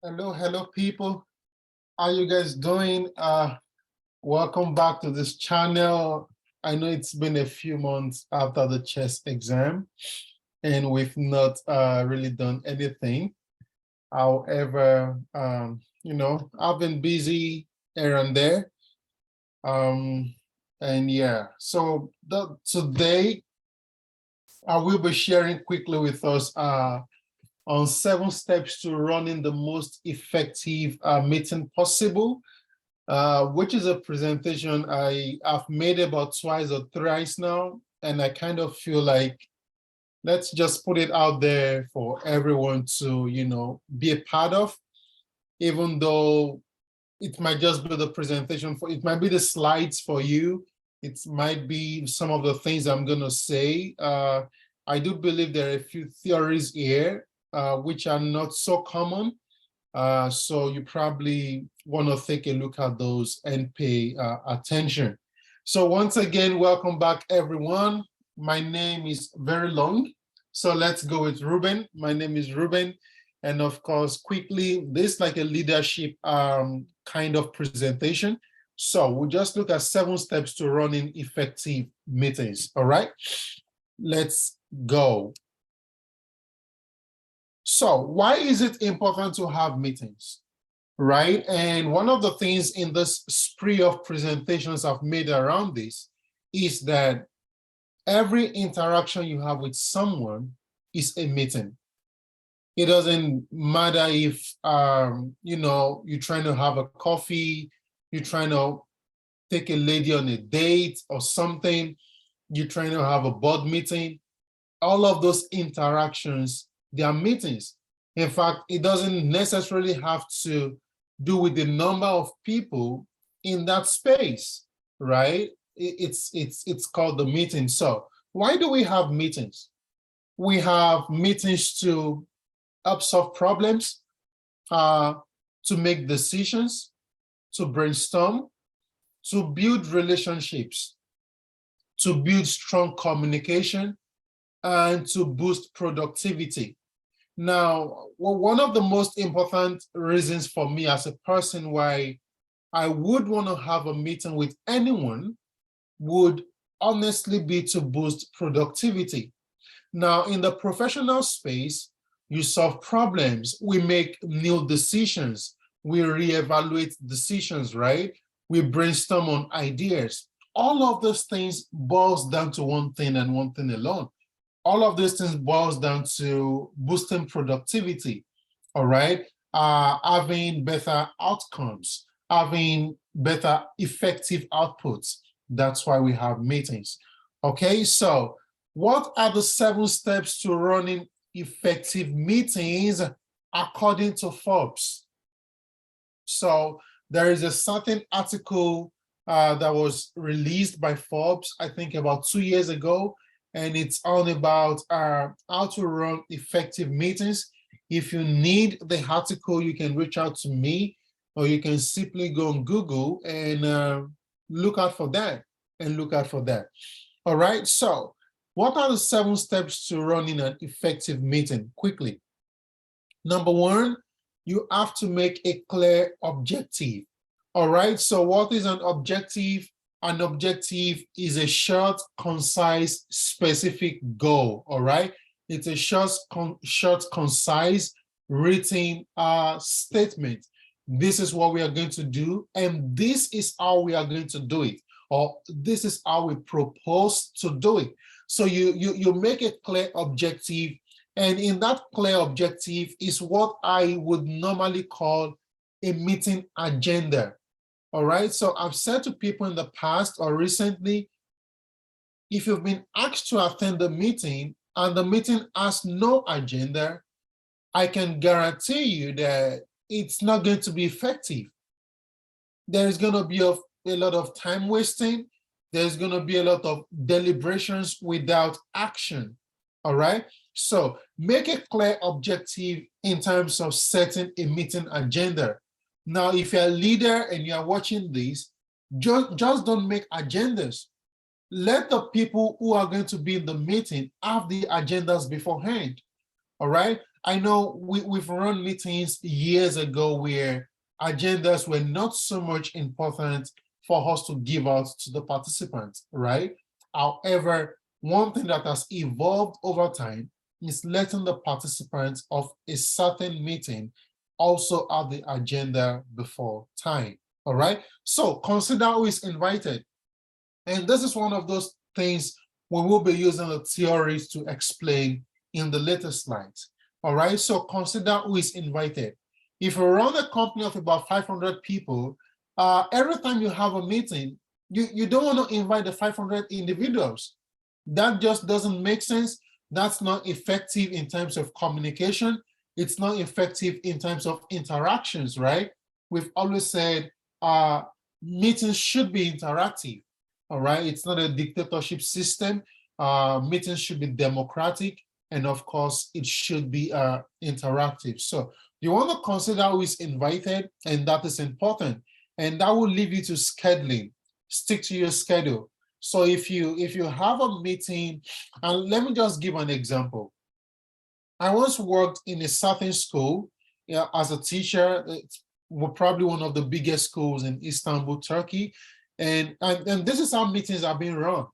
Hello, people. How you guys doing? Welcome back to this channel. I know it's been a few months after the chess exam, and we've not really done anything. However, I've been busy here and there. And yeah, so today I will be sharing quickly with us on 7 steps to running the most effective meeting possible, which is a presentation I have made about twice or thrice now. And I kind of feel like let's just put it out there for everyone to, be a part of, even though it might just be the presentation it might be the slides for you. It might be some of the things I'm going to say. I do believe there are a few theories here which are not so common. So you probably want to take a look at those and pay attention. So once again, welcome back, everyone. My name is very long, so let's go with Ruben. My name is Ruben. And of course, quickly, this is like a leadership kind of presentation. So we'll just look at 7 steps to running effective meetings. All right, let's go. So why is it important to have meetings, right? And one of the things in this spree of presentations I've made around this is that every interaction you have with someone is a meeting. It doesn't matter if, you're trying to have a coffee, you're trying to take a lady on a date or something, you're trying to have a board meeting. All of those interactions, they are meetings. In fact, it doesn't necessarily have to do with the number of people in that space, right? It's called the meeting. So why do we have meetings? We have meetings to help solve problems, to make decisions, to brainstorm, to build relationships, to build strong communication, and to boost productivity. Now, one of the most important reasons for me as a person why I would want to have a meeting with anyone would honestly be to boost productivity. Now, in the professional space, you solve problems, we make new decisions, we reevaluate decisions, right? We brainstorm on ideas. All of those things boils down to one thing and one thing alone. All of these things boils down to boosting productivity, all right? Having better outcomes, having better effective outputs. That's why we have meetings. Okay, so what are the 7 steps to running effective meetings according to Forbes? So there is a certain article that was released by Forbes, I think about 2 years ago, and it's all about how to run effective meetings. If you need the article, you can reach out to me, or you can simply go on Google and look out for that and look out for that. All right, so what are the 7 steps to running an effective meeting? Quickly. Number 1, you have to make a clear objective. All right, so what is an objective? An objective is a short, concise, specific goal. All right, it's a short, concise, written statement. This is what we are going to do, and this is how we are going to do it, or this is how we propose to do it. So you make a clear objective, and in that clear objective is what I would normally call a meeting agenda. All right, so I've said to people in the past or recently, if you've been asked to attend the meeting and the meeting has no agenda, I can guarantee you that it's not going to be effective. There's going to be a lot of time wasting. There's going to be a lot of deliberations without action. All right, so make a clear objective in terms of setting a meeting agenda. Now, if you're a leader and you're watching this, just don't make agendas. Let the people who are going to be in the meeting have the agendas beforehand. All right. I know we've run meetings years ago where agendas were not so much important for us to give out to the participants, right? However, one thing that has evolved over time is letting the participants of a certain meeting also have the agenda before time, all right? So consider who is invited. And this is one of those things we will be using the theories to explain in the later slides. All right, so consider who is invited. If you run a company of about 500 people, every time you have a meeting, you don't want to invite the 500 individuals. That just doesn't make sense. That's not effective in terms of communication. It's not effective in terms of interactions, right? We've always said meetings should be interactive. All right, it's not a dictatorship system. Meetings should be democratic, and of course, it should be interactive. So you want to consider who is invited, and that is important. And that will leave you to scheduling. Stick to your schedule. So if you have a meeting, and let me just give an example. I once worked in a certain school, as a teacher. It's probably one of the biggest schools in Istanbul, Turkey. And this is how meetings are being run.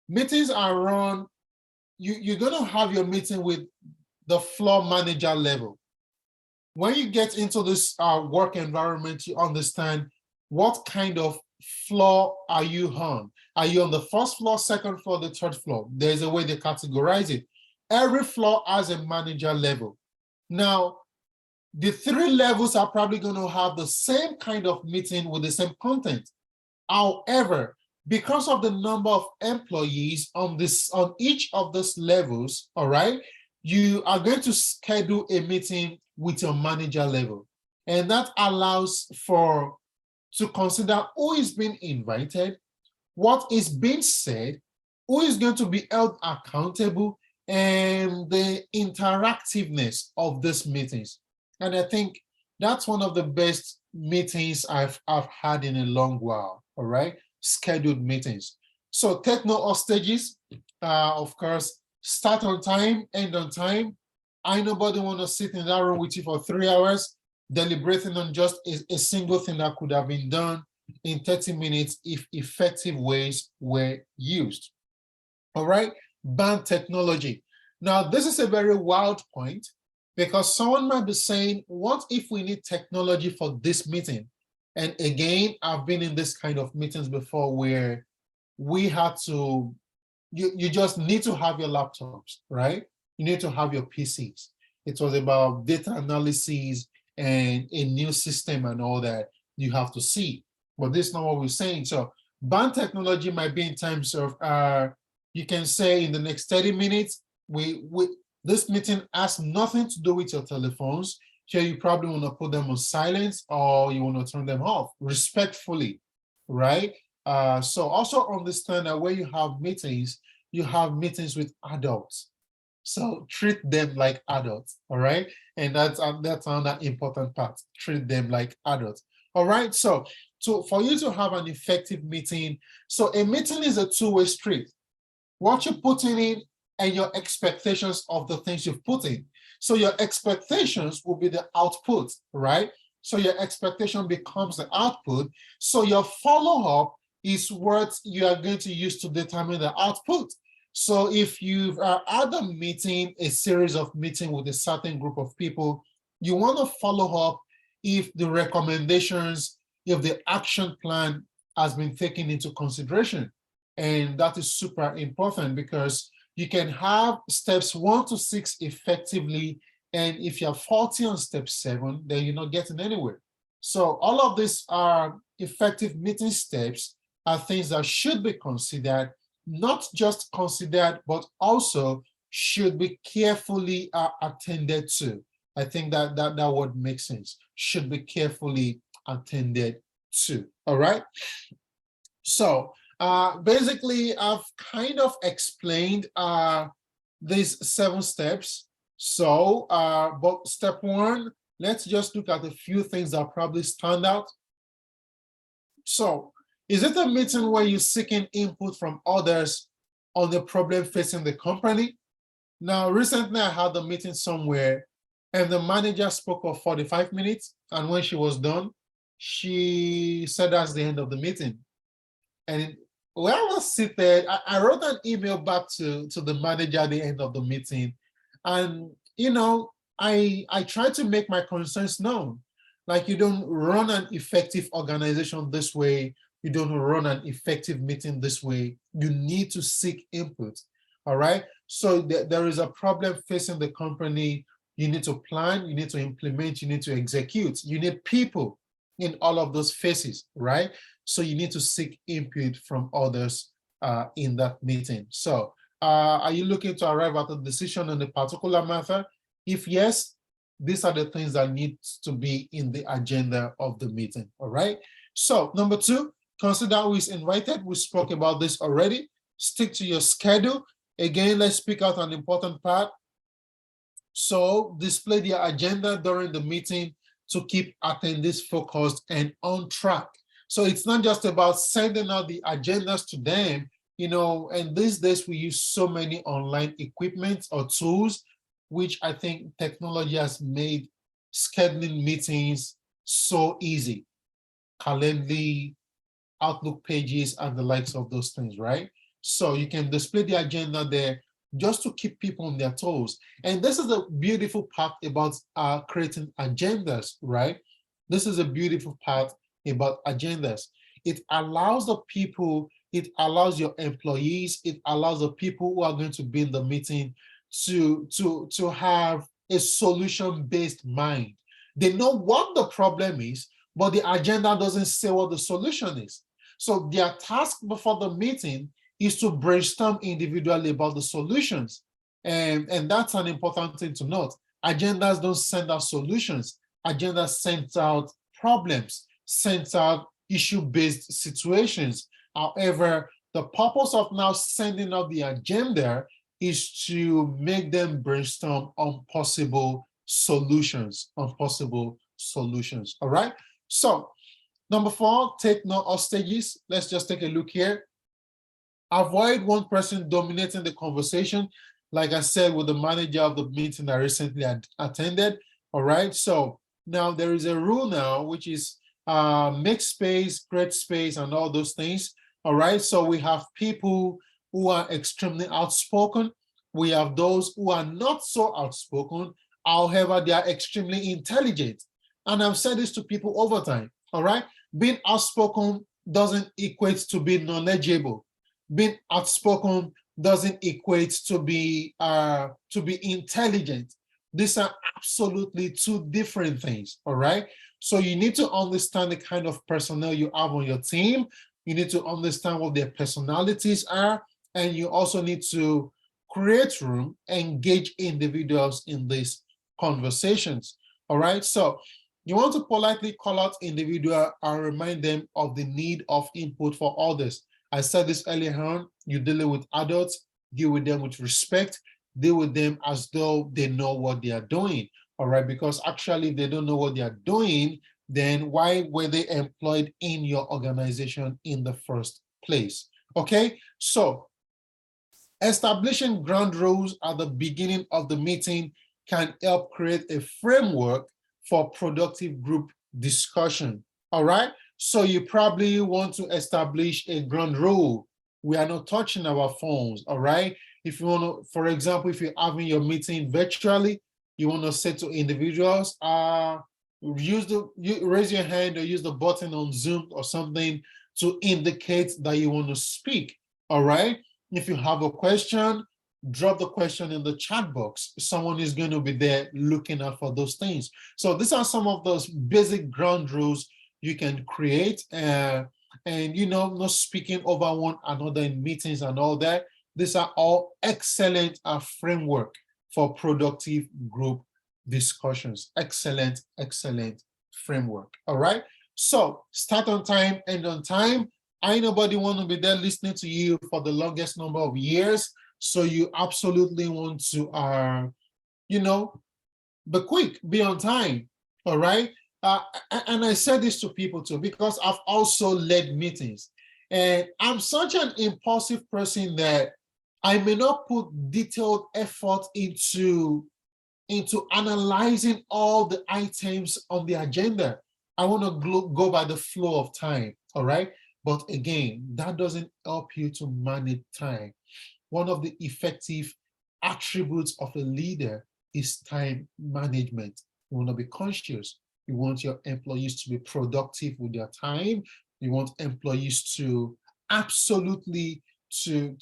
Meetings are run, you're going to have your meeting with the floor manager level. When you get into this work environment, you understand what kind of floor are you on. Are you on the first floor, second floor, the third floor? There's a way they categorize it. Every floor has a manager level. Now, the three levels are probably going to have the same kind of meeting with the same content. However, because of the number of employees on each of those levels, all right, you are going to schedule a meeting with your manager level. And that allows to consider who is being invited, what is being said, who is going to be held accountable, and the interactiveness of these meetings. And I think that's one of the best meetings I've had in a long while, all right? Scheduled meetings. So take no hostages, of course, start on time, end on time. I nobody want to sit in that room with you for 3 hours, deliberating on just a single thing that could have been done in 30 minutes if effective ways were used. All right, ban technology. Now, this is a very wild point because someone might be saying, what if we need technology for this meeting? And again, I've been in this kind of meetings before where we had to, you just need to have your laptops, right? You need to have your PCs. It was about data analysis and a new system and all that you have to see. But this is not what we're saying. So ban technology might be in terms of, you can say in the next 30 minutes, this meeting has nothing to do with your telephones. So you probably want to put them on silence or you want to turn them off respectfully, right? So also understand that when you have meetings with adults. So treat them like adults, all right? And that's another important part. Treat them like adults. All right. So for you to have an effective meeting, so a meeting is a two-way street. What you're putting in and your expectations of the things you've put in. So your expectations will be the output, right? So your expectation becomes the output. So your follow-up is what you are going to use to determine the output. So if you've had a meeting, a series of meetings with a certain group of people, you want to follow up if the recommendations, if the action plan has been taken into consideration. And that is super important because you can have steps 1 to 6 effectively. And if you're faulty on step 7, then you're not getting anywhere. So all of these are effective meeting steps are things that should be considered, not just considered, but also should be carefully attended to. I think that word makes sense. Should be carefully attended to. All right. So basically, I've kind of explained these 7 steps. So, but step 1, let's just look at a few things that probably stand out. So, is it a meeting where you're seeking input from others on the problem facing the company? Now, recently I had a meeting somewhere And the manager spoke for 45 minutes. And when she was done, she said that's the end of the meeting. And when I was seated, I wrote an email back to the manager at the end of the meeting. And, I tried to make my concerns known. Like, you don't run an effective organization this way. You don't run an effective meeting this way. You need to seek input. All right. So there is a problem facing the company. You need to plan, you need to implement, you need to execute. You need people in all of those phases, right? So you need to seek input from others in that meeting. So are you looking to arrive at a decision on a particular matter? If yes, these are the things that need to be in the agenda of the meeting, all right? So number 2, consider who is invited. We spoke about this already. Stick to your schedule. Again, let's pick out an important part. So display the agenda during the meeting to keep attendees focused and on track. So it's not just about sending out the agendas to them, and these days we use so many online equipment or tools, which I think technology has made scheduling meetings so easy. Calendly, Outlook pages, and the likes of those things, right? So you can display the agenda there just to keep people on their toes. And this is a beautiful part about creating agendas, right? This is a beautiful part about agendas. It allows the people, it allows your employees, it allows the people who are going to be in the meeting to have a solution-based mind. They know what the problem is, but the agenda doesn't say what the solution is. So their task before the meeting is to brainstorm individually about the solutions. And that's an important thing to note. Agendas don't send out solutions. Agendas send out problems, send out issue-based situations. However, the purpose of now sending out the agenda is to make them brainstorm on possible solutions, All right? So number 4, take no hostages. Let's just take a look here. Avoid one person dominating the conversation. Like I said, with the manager of the meeting I recently attended. All right. So now there is a rule now, which is make space, create space, and all those things. All right. So we have people who are extremely outspoken. We have those who are not so outspoken. However, they are extremely intelligent. And I've said this to people over time. All right. Being outspoken doesn't equate to being knowledgeable. Being outspoken doesn't equate to be intelligent. These are absolutely 2 different things. All right. So you need to understand the kind of personnel you have on your team. You need to understand what their personalities are, and you also need to create room, engage individuals in these conversations. All right. So you want to politely call out individual and remind them of the need of input for others. I said this earlier on, you deal with adults, deal with them with respect, deal with them as though they know what they are doing, all right? Because actually, if they don't know what they are doing, then why were they employed in your organization in the first place, okay? So establishing ground rules at the beginning of the meeting can help create a framework for productive group discussion, all right? So you probably want to establish a ground rule. We are not touching our phones, all right? If you want to, for example, if you're having your meeting virtually, you want to say to individuals, raise your hand or use the button on Zoom or something to indicate that you want to speak, all right? If you have a question, drop the question in the chat box. Someone is going to be there looking out for those things. So these are some of those basic ground rules you can create, and not speaking over one another in meetings and all that. These are all excellent framework for productive group discussions. Excellent framework. All right. So start on time, end on time. I nobody want to be there listening to you for the longest number of years. So you absolutely want to be quick, be on time. All right. And I said this to people too, because I've also led meetings. And I'm such an impulsive person that I may not put detailed effort into into analyzing all the items on the agenda. I want to go by the flow of time, all right? But again, that doesn't help you to manage time. One of the effective attributes of a leader is time management. You want to be conscious. You want your employees to be productive with their time. You want employees to absolutely to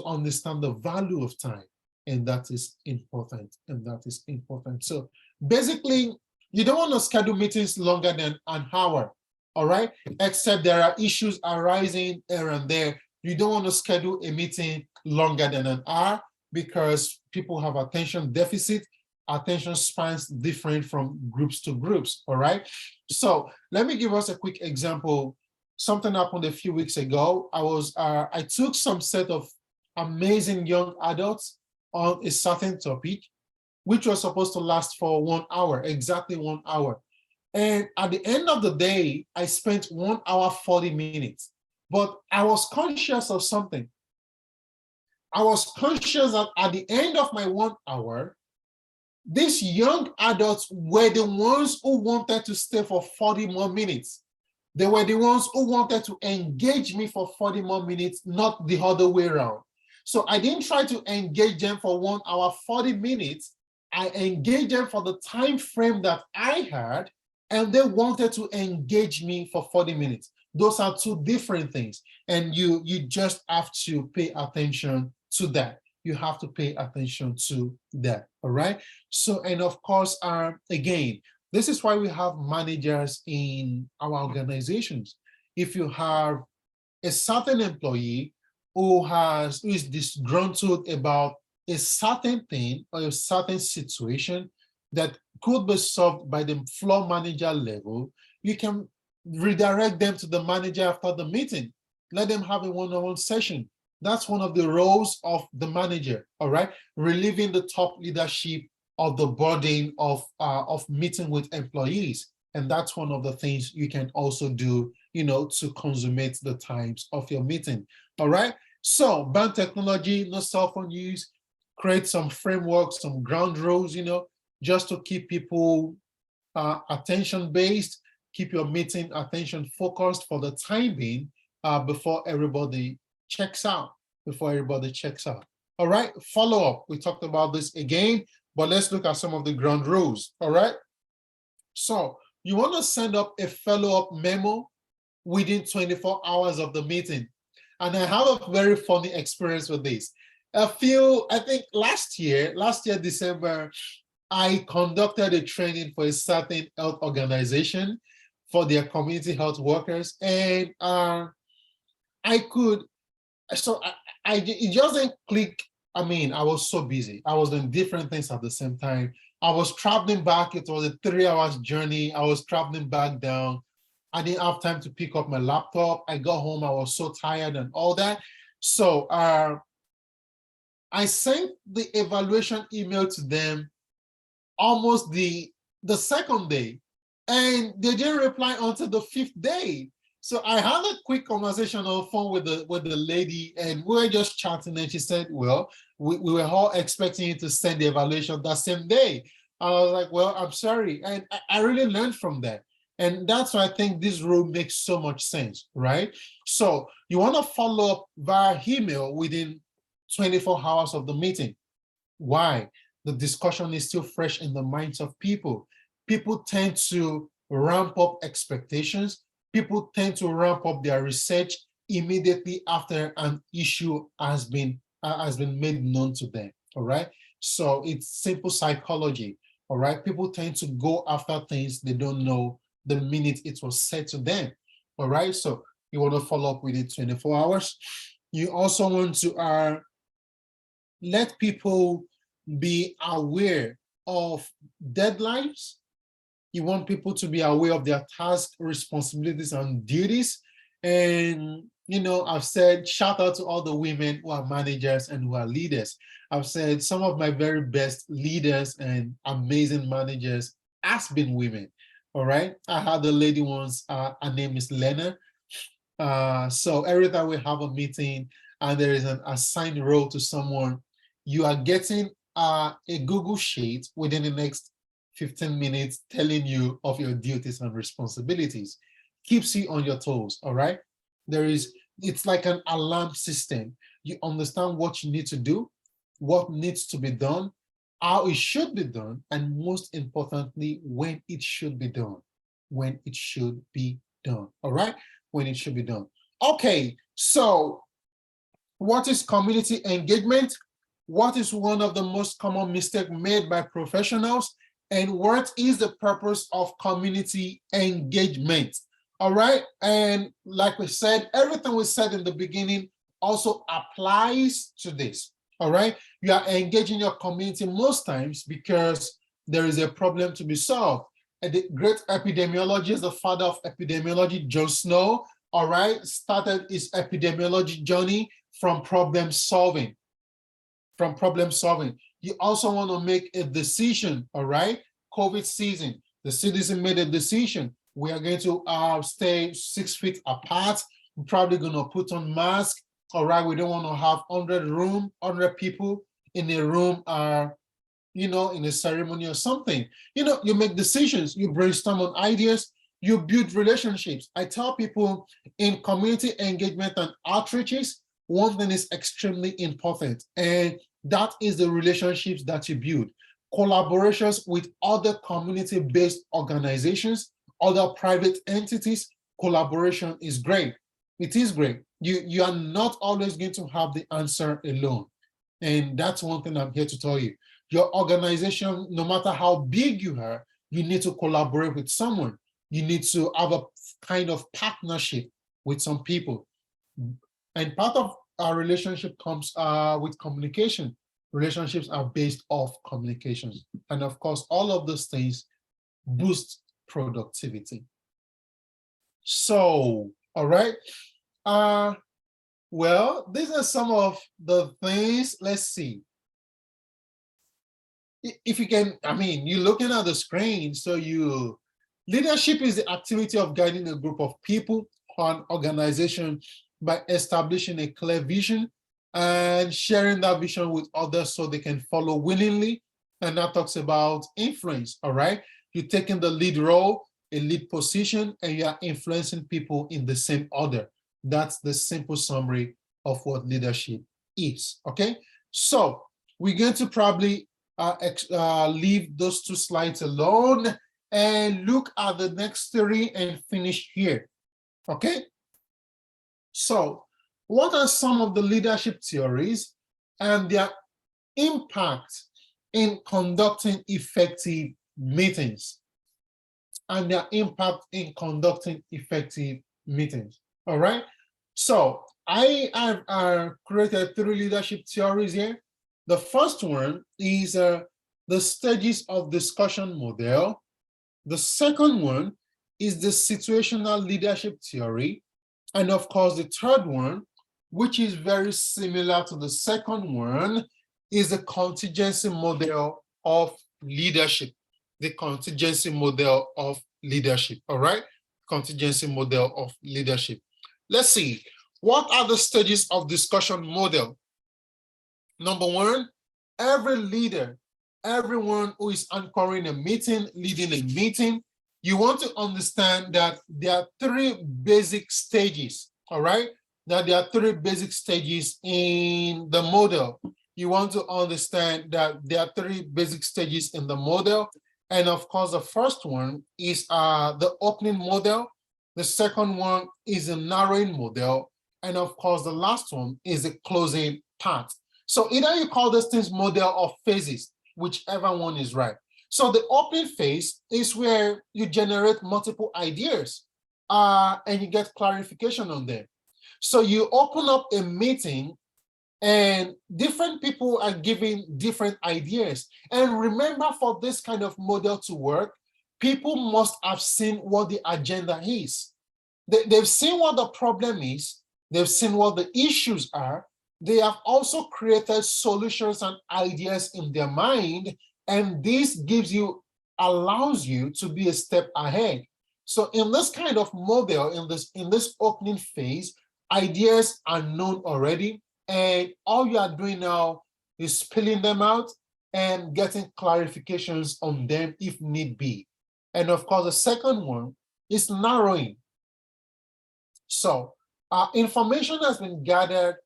understand the value of time. And that is important. And that is important. So basically, you don't want to schedule meetings longer than an hour, all right? Except there are issues arising here and there. You don't want to schedule a meeting longer than an hour because people have attention deficit. Attention spans different from groups to groups, all right? So let me give us a quick example. Something happened a few weeks ago. I took some set of amazing young adults on a certain topic, which was supposed to last for 1 hour, exactly 1 hour. And at the end of the day, I spent 1 hour, 40 minutes. But I was conscious of something. I was conscious that at the end of my 1 hour, these young adults were the ones who wanted to stay for 40 more minutes. They were the ones who wanted to engage me for 40 more minutes, not the other way around. So I didn't try to engage them for 1 hour, 40 minutes. I engaged them for the time frame that I had, and they wanted to engage me for 40 minutes. Those are two different things. And you just have to pay attention to that. You have to pay attention to that, all right? So, and of course, again, this is why we have managers in our organizations. If you have a certain employee who is disgruntled about a certain thing or a certain situation that could be solved by the floor manager level, you can redirect them to the manager after the meeting. Let them have a one-on-one session. That's one of the roles of the manager, all right? Relieving the top leadership of the burden of meeting with employees. And that's one of the things you can also do, to consummate the times of your meeting, all right? So ban technology, no cell phone use, create some frameworks, some ground rules, just to keep people attention-based, keep your meeting attention focused for the time being before everybody checks out, All right, follow up. We talked about this again, but let's look at some of the ground rules, all right? So you want to send up a follow-up memo within 24 hours of the meeting. And I have a very funny experience with this. I think last year, December, I conducted a training for a certain health organization for their community health workers. And it just didn't click. I mean, I was so busy. I was doing different things at the same time. I was traveling back. It was a 3-hour journey. I was traveling back down. I didn't have time to pick up my laptop. I got home. I was so tired and all that. So I sent the evaluation email to them almost the second day, and they didn't reply until the 5th day. So I had a quick conversation on the phone with the lady, and we were just chatting, and she said, well, we were all expecting you to send the evaluation that same day. I was like, well, I'm sorry. And I really learned from that. And that's why I think this rule makes so much sense, right? So you want to follow up via email within 24 hours of the meeting. Why? The discussion is still fresh in the minds of people. People tend to ramp up expectations. People tend to ramp up their research immediately after an issue has been made known to them, all right? So it's simple psychology, all right? People tend to go after things they don't know the minute it was said to them, all right? So you want to follow up within 24 hours. You also want to let people be aware of deadlines. You want people to be aware of their tasks, responsibilities, and duties. And, I've said, shout out to all the women who are managers and who are leaders. I've said some of my very best leaders and amazing managers has been women, all right? I had a lady once, her name is Lena. So every time we have a meeting and there is an assigned role to someone, you are getting a Google Sheet within the next 15 minutes telling you of your duties and responsibilities. Keeps you on your toes, all right? It's like an alarm system. You understand what you need to do, what needs to be done, how it should be done, and most importantly, when it should be done. When it should be done, all right? When it should be done. Okay, so what is community engagement? What is one of the most common mistakes made by professionals? And what is the purpose of community engagement? All right, and like we said, everything we said in the beginning also applies to this. All right, you are engaging your community most times because there is a problem to be solved. And the great epidemiologist, the father of epidemiology, John Snow, all right, started his epidemiology journey from problem solving. From problem solving. You also want to make a decision, all right? COVID season, the citizen made a decision. We are going to stay 6 feet apart. We're probably going to put on masks, all right? We don't want to have 100 people in a room, in a ceremony or something. You make decisions, you brainstorm on ideas, you build relationships. I tell people in community engagement and outreaches, one thing is extremely important, and that is the relationships that you build. Collaborations with other community-based organizations, other private entities, collaboration is great. It is great. You are not always going to have the answer alone. And that's one thing I'm here to tell you. Your organization, no matter how big you are, you need to collaborate with someone. You need to have a kind of partnership with some people. And part of our relationship comes with communication. Relationships are based off communications. And of course, all of those things boost productivity. So, all right. Well, these are some of the things. Let's see. If you can, you're looking at the screen. So leadership is the activity of guiding a group of people or an organization by establishing a clear vision and sharing that vision with others so they can follow willingly. And that talks about influence, all right? You're taking the lead role, a lead position, and you are influencing people in the same order. That's the simple summary of what leadership is, okay? So we're going to probably leave those 2 slides alone and look at the next 3 and finish here, okay? So what are some of the leadership theories and their impact in conducting effective meetings? And their impact in conducting effective meetings, all right? So I have created 3 leadership theories here. The first one is the stages of discussion model. The second one is the situational leadership theory. And of course, the third one, which is very similar to the second one, is the contingency model of leadership. The contingency model of leadership, all right? Contingency model of leadership. Let's see, what are the stages of discussion model? Number 1, every leader, everyone who is anchoring a meeting, leading a meeting, you want to understand that there are 3 basic stages, all right? That there are 3 basic stages in the model. You want to understand that there are 3 basic stages in the model. And of course, the first one is the opening model. The second one is a narrowing model. And of course, the last one is the closing part. So either you call these things model or phases, whichever one is right. So the opening phase is where you generate multiple ideas and you get clarification on them. So you open up a meeting and different people are giving different ideas. And remember, for this kind of model to work, people must have seen what the agenda is. They've seen what the problem is. They've seen what the issues are. They have also created solutions and ideas in their mind. And this allows you to be a step ahead. So in this kind of model, in this opening phase, ideas are known already. And all you are doing now is spilling them out and getting clarifications on them if need be. And of course, the second one is narrowing. So information has been gathered,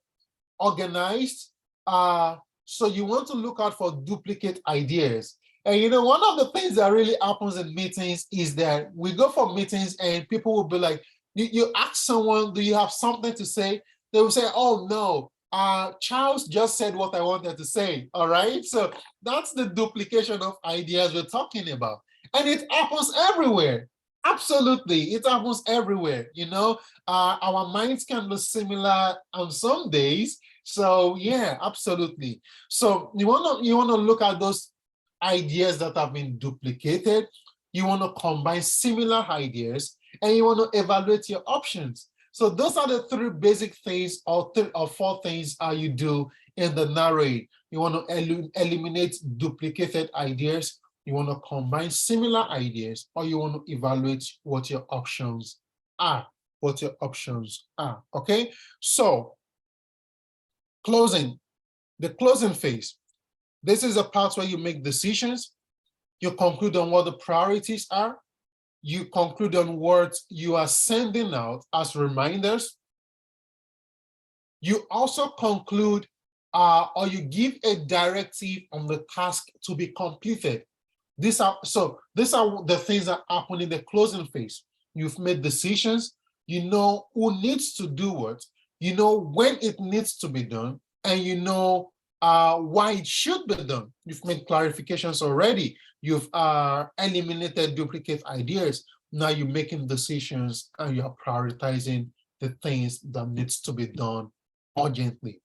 organized. So you want to look out for duplicate ideas. And you know, one of the things that really happens in meetings is that we go for meetings and people will be like, you ask someone, do you have something to say? They will say, oh no, Charles just said what I wanted to say. All right. So that's the duplication of ideas we're talking about. And it happens everywhere. Absolutely. It happens everywhere. You know, our minds can be similar on some days. So yeah, absolutely. So you want to look at those ideas that have been duplicated. You want to combine similar ideas, and you want to evaluate your options. So those are the three basic things, or three or four things you do in the narrowing. You want to eliminate duplicated ideas. You want to combine similar ideas, or you want to evaluate what your options are. What your options are. Okay. So closing, the closing phase. This is a part where you make decisions. You conclude on what the priorities are. You conclude on what you are sending out as reminders. You also conclude or you give a directive on the task to be completed. These are the things that happen in the closing phase. You've made decisions. You know who needs to do what. You know when it needs to be done, and you know why it should be done. You've made clarifications already. You've eliminated duplicate ideas. Now you're making decisions and you're prioritizing the things that needs to be done urgently.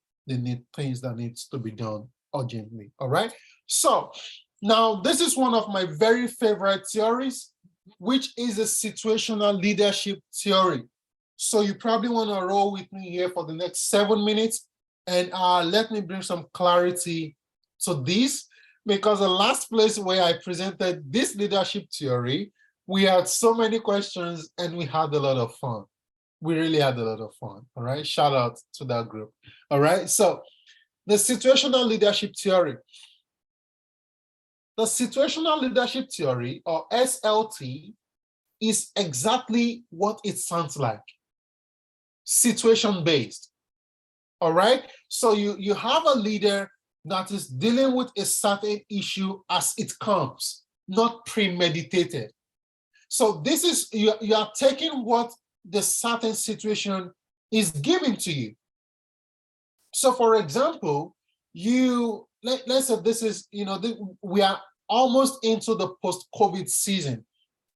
Things that needs to be done urgently. All right. So now this is one of my very favorite theories, which is a situational leadership theory. So you probably want to roll with me here for the next 7 minutes. And let me bring some clarity to this, because the last place where I presented this leadership theory, we had so many questions and we had a lot of fun. We really had a lot of fun. All right. Shout out to that group. All right. So the situational leadership theory. The situational leadership theory, or SLT, is exactly what it sounds like. Situation-based. All right. So you have a leader that is dealing with a certain issue as it comes, not premeditated. So this is, you are taking what the certain situation is giving to you. So for example, let's say this is, we are almost into the post-COVID season.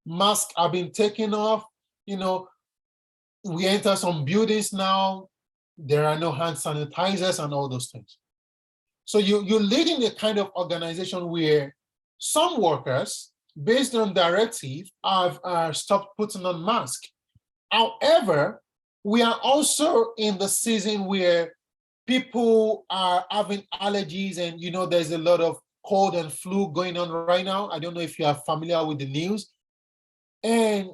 Masks have been taken off, we enter some buildings now, there are no hand sanitizers and all those things. So you're leading a kind of organization where some workers, based on directive, have stopped putting on masks. However, we are also in the season where people are having allergies, and there's a lot of cold and flu going on right now. I don't know if you are familiar with the news. And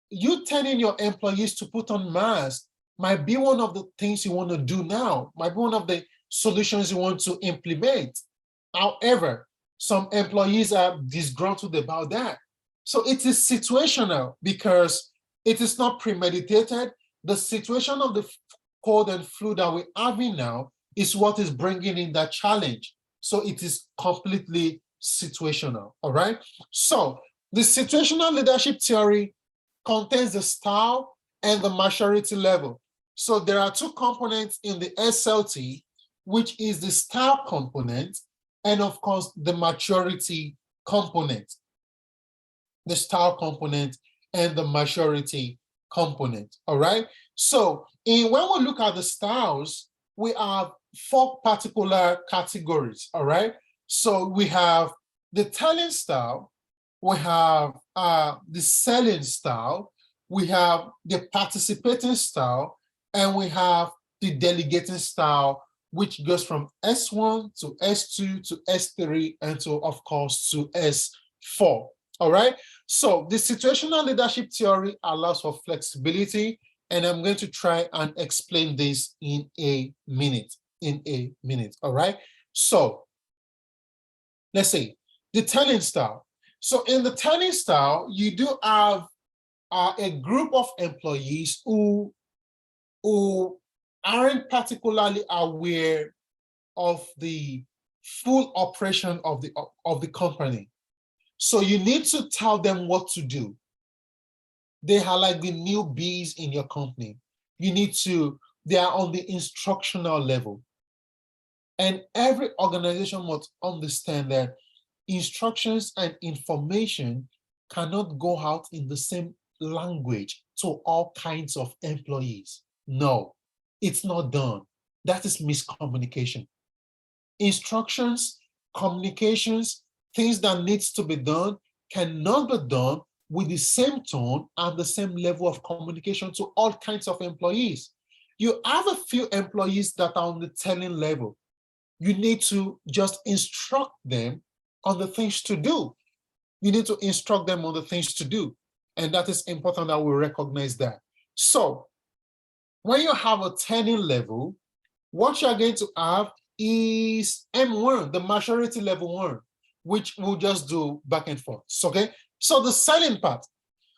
you telling your employees to put on masks might be one of the things you want to do now, might be one of the solutions you want to implement. However, some employees are disgruntled about that. So it is situational because it is not premeditated. The situation of the cold and flu that we're having now is what is bringing in that challenge. So it is completely situational, all right? So the situational leadership theory contains the style and the maturity level. So there are two components in the SLT, which is the style component and of course the maturity component. The style component and the maturity component, all right? So when we look at the styles, we have 4 particular categories, all right? So we have the telling style, we have the selling style, we have the participating style, and we have the delegating style, which goes from S1 to S2 to S3 and to, of course, to S4. All right. So the situational leadership theory allows for flexibility, and I'm going to try and explain this in a minute. All right. So let's say the telling style. So in the telling style, you do have a group of employees who aren't particularly aware of the full operation of the company. So you need to tell them what to do. They are like the newbies in your company. They are on the instructional level. And every organization must understand that instructions and information cannot go out in the same language to all kinds of employees. No, it's not done. That is miscommunication. Instructions, communications, things that needs to be done cannot be done with the same tone and the same level of communication to all kinds of employees. You have a few employees that are on the telling level. You need to just instruct them on the things to do. You need to instruct them on the things to do. And that is important that we recognize that. So when you have a telling level, what you're going to have is M1, the maturity level 1, which we'll just do back and forth. Okay. So the selling part.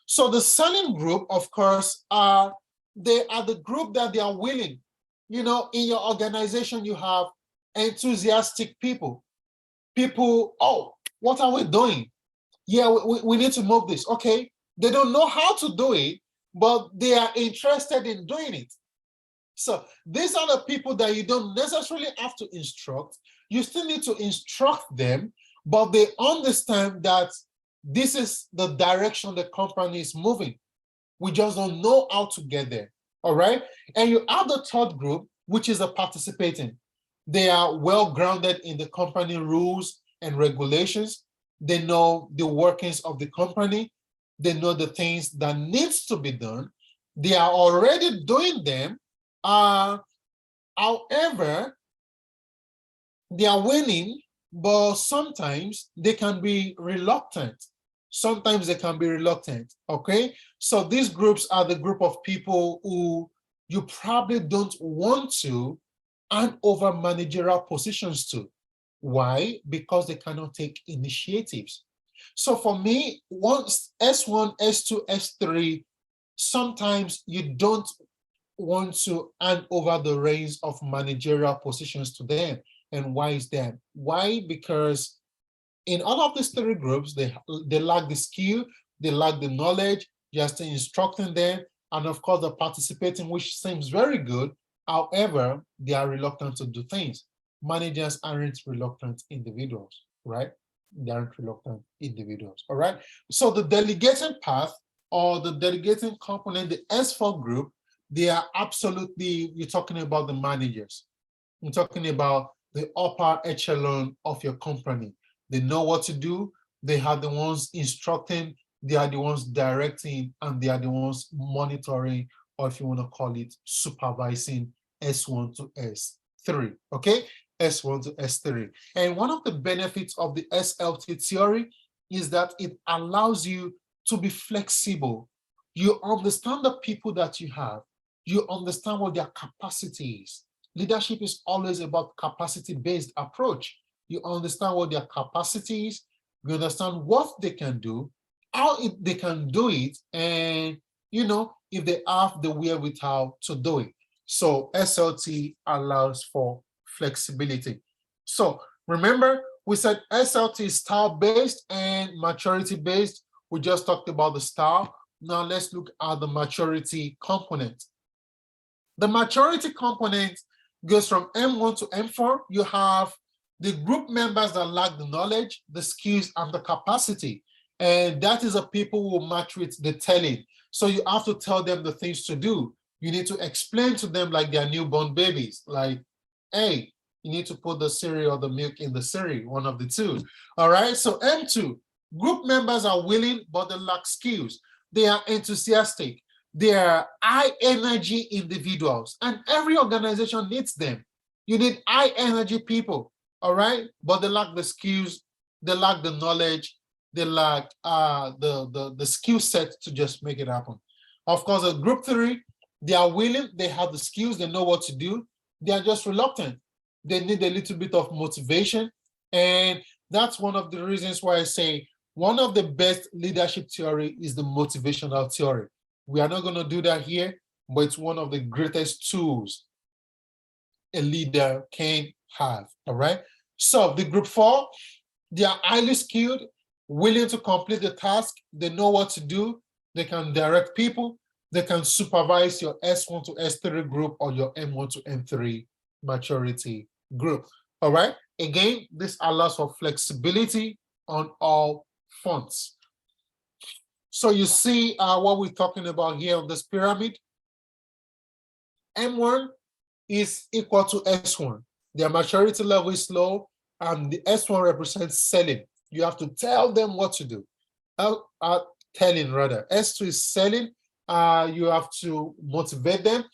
So the selling group, of course, they are the group that they are willing. In your organization, you have enthusiastic people. Oh, what are we doing? Yeah, we need to move this. Okay. They don't know how to do it, but they are interested in doing it. So these are the people that you don't necessarily have to instruct. You still need to instruct them, but they understand that this is the direction the company is moving. We just don't know how to get there. All right. And you have the third group, which is the participating. They are well grounded in the company rules and regulations. They know the workings of the company. They know the things that needs to be done. They are already doing them. However, they are winning, but sometimes they can be reluctant. Okay? So these groups are the group of people who you probably don't want to hand over managerial positions to. Why? Because they cannot take initiatives. So for me, once S1, S2, S3, sometimes you don't want to hand over the reins of managerial positions to them. And why is that? Why? Because in all of these three groups, they lack the skill, they lack the knowledge, just instructing them, and of course the participating, which seems very good. However, they are reluctant to do things. Managers aren't reluctant individuals, right? They aren't reluctant individuals, all right? So the delegating path or the delegating component, the S4 group, they are absolutely, you're talking about the managers. You're talking about the upper echelon of your company. They know what to do. They are the ones instructing, they are the ones directing, and they are the ones monitoring, or if you want to call it supervising S1 to S3, okay? S1 to S3. And one of the benefits of the SLT theory is that it allows you to be flexible. You understand the people that you have. You understand what their capacity is. Leadership is always about capacity-based approach. You understand what their capacity is, you understand what they can do, how they can do it, and if they have the wherewithal to do it. So SLT allows for flexibility. So remember, we said SLT is style-based and maturity-based. We just talked about the style. Now let's look at the maturity component. The maturity component goes from M1 to M4. You have the group members that lack the knowledge, the skills, and the capacity. And that is a people who match with the telling. So you have to tell them the things to do. You need to explain to them like they're newborn babies, like, hey, you need to put the cereal or the milk in the cereal, one of the two. All right, so M2, group members are willing, but they lack skills. They are enthusiastic. They are high energy individuals, and every organization needs them. You need high energy people, all right? But they lack the skills, they lack the knowledge, they lack the skill set to just make it happen. Of course, a group 3, they are willing, they have the skills, they know what to do. They are just reluctant. They need a little bit of motivation, and That's one of the reasons why I say one of the best leadership theory is the motivational theory. We are not going to do that here, but it's one of the greatest tools a leader can have. All right. So the group 4, they are highly skilled, willing to complete the task. They know what to do. They can direct people. They can supervise your S1 to S3 group or your M1 to M3 maturity group. All right. Again, this allows for flexibility on all fronts. So you see what we're talking about here on this pyramid. M1 is equal to S1. Their maturity level is low, and the S1 represents selling. You have to tell them what to do. Telling rather. S2 is selling. You have to motivate them.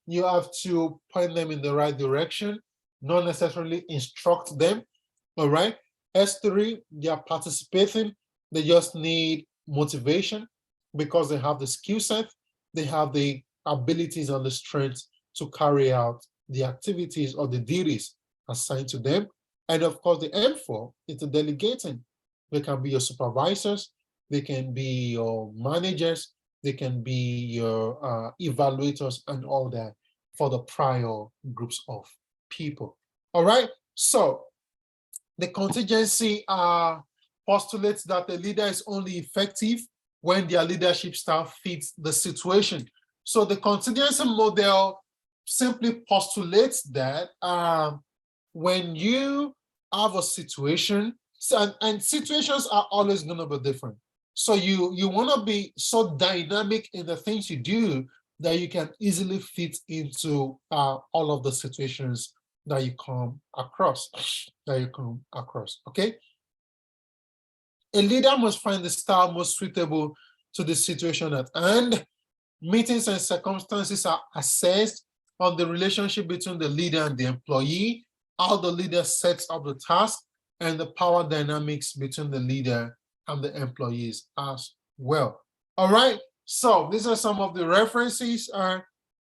You have to point them in the right direction, not necessarily instruct them. All right. S3, they are participating. They just need motivation because they have the skill set, they have the abilities and the strength to carry out the activities or the duties assigned to them. And of course, the M4 is the delegating. They can be your supervisors, they can be your managers, they can be your evaluators and all that for the prior groups of people. All right, so the contingency postulates that the leader is only effective when their leadership style fits the situation. So the contingency model simply postulates that when you have a situation, and situations are always going to be different. So you want to be so dynamic in the things you do that you can easily fit into all of the situations that you come across, okay? A leader must find the style most suitable to the situation at hand. Meetings and circumstances are assessed on the relationship between the leader and the employee, how the leader sets up the task, and the power dynamics between the leader and the employees as well. All right, so these are some of the references.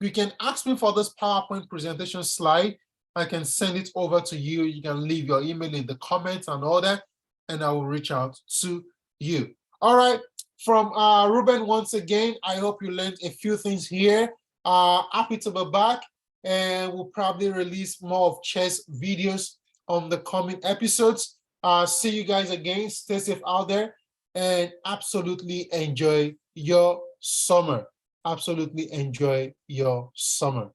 You can ask me for this PowerPoint presentation slide. I can send it over to you. You can leave your email in the comments and all that, and I will reach out to you. All right, from Ruben, once again, I hope you learned a few things here. Happy to be back, and we'll probably release more of chess videos on the coming episodes. See you guys again. Stay safe out there, and absolutely enjoy your summer. Absolutely enjoy your summer.